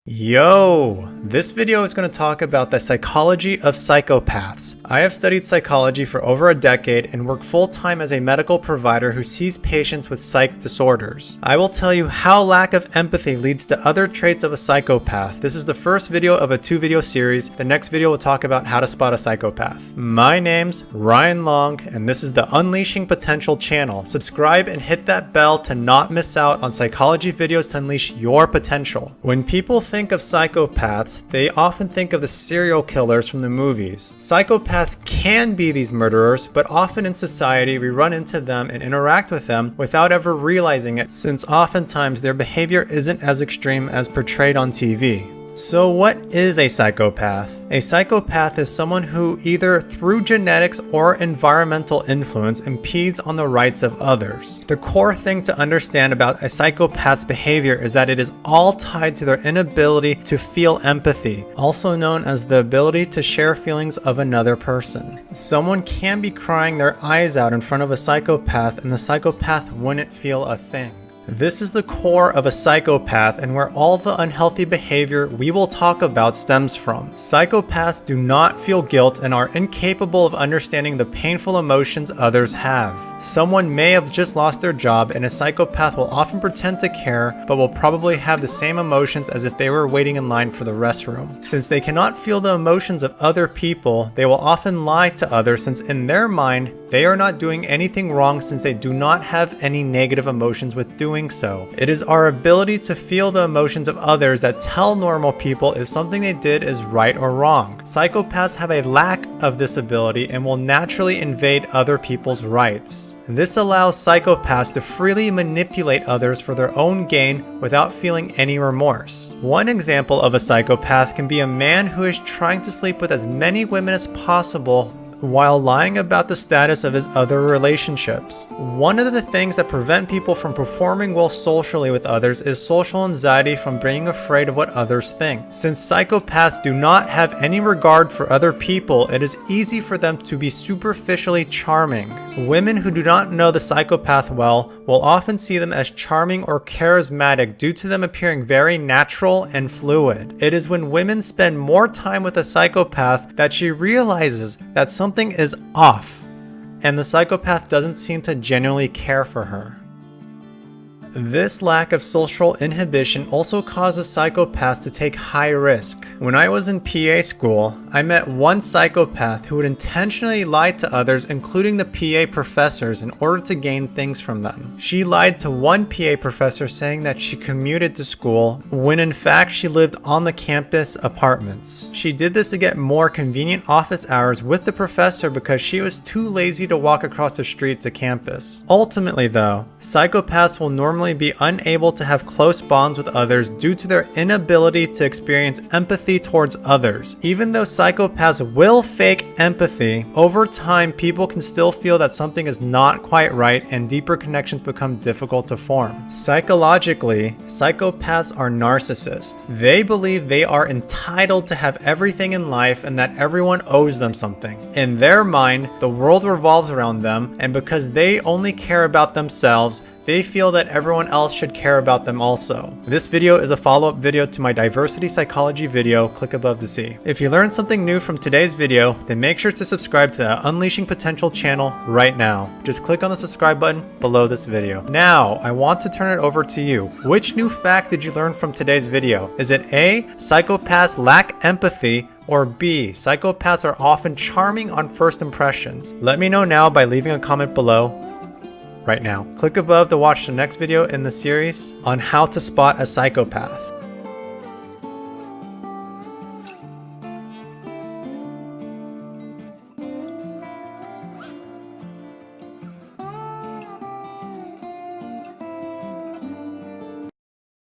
Yo! This video is going to talk about the psychology of psychopaths. I have studied psychology for over a decade and work full-time as a medical provider who sees patients with psych disorders. I will tell you how lack of empathy leads to other traits of a psychopath. This is the first video of a 2-video series. The next video will talk about how to spot a psychopath. My name's Ryan Long, and this is the Unleashing Potential channel. Subscribe and hit that bell to not miss out on psychology videos to unleash your potential. When people think of psychopaths, they often think of the serial killers from the movies. Psychopaths can be these murderers, but often in society we run into them and interact with them without ever realizing it, since oftentimes their behavior isn't as extreme as portrayed on TV. So what is a psychopath? A psychopath is someone who either through genetics or environmental influence impedes on the rights of others. The core thing to understand about a psychopath's behavior is that it is all tied to their inability to feel empathy, also known as the ability to share feelings of another person. Someone can be crying their eyes out in front of a psychopath and the psychopath wouldn't feel a thing. This is the core of a psychopath and where all the unhealthy behavior we will talk about stems from. Psychopaths do not feel guilt and are incapable of understanding the painful emotions others have. Someone may have just lost their job and a psychopath will often pretend to care but will probably have the same emotions as if they were waiting in line for the restroom. Since they cannot feel the emotions of other people, they will often lie to others since in their mind they are not doing anything wrong since they do not have any negative emotions with doing so. It is our ability to feel the emotions of others that tell normal people if something they did is right or wrong. Psychopaths have a lack of this ability and will naturally invade other people's rights. This allows psychopaths to freely manipulate others for their own gain without feeling any remorse. One example of a psychopath can be a man who is trying to sleep with as many women as possible while lying about the status of his other relationships. One of the things that prevent people from performing well socially with others is social anxiety from being afraid of what others think. Since psychopaths do not have any regard for other people, it is easy for them to be superficially charming. Women who do not know the psychopath well will often see them as charming or charismatic due to them appearing very natural and fluid. It is when women spend more time with a psychopath that she realizes that something is off, and the psychopath doesn't seem to genuinely care for her. This lack of social inhibition also causes psychopaths to take high risk. When I was in PA school, I met one psychopath who would intentionally lie to others, including the PA professors, in order to gain things from them. She lied to one PA professor saying that she commuted to school, when in fact she lived on the campus apartments. She did this to get more convenient office hours with the professor because she was too lazy to walk across the street to campus. Ultimately though, psychopaths will normally be unable to have close bonds with others due to their inability to experience empathy towards others. Even though psychopaths will fake empathy, over time people can still feel that something is not quite right and deeper connections become difficult to form. Psychologically, psychopaths are narcissists. They believe they are entitled to have everything in life and that everyone owes them something. In their mind, the world revolves around them, and because they only care about themselves, they feel that everyone else should care about them also. This video is a follow-up video to my diversity psychology video, click above to see. If you learned something new from today's video, then make sure to subscribe to the Unleashing Potential channel right now. Just click on the subscribe button below this video. Now, I want to turn it over to you. Which new fact did you learn from today's video? Is it A, psychopaths lack empathy, or B, psychopaths are often charming on first impressions? Let me know now by leaving a comment below right now. Click above to watch the next video in the series on how to spot a psychopath.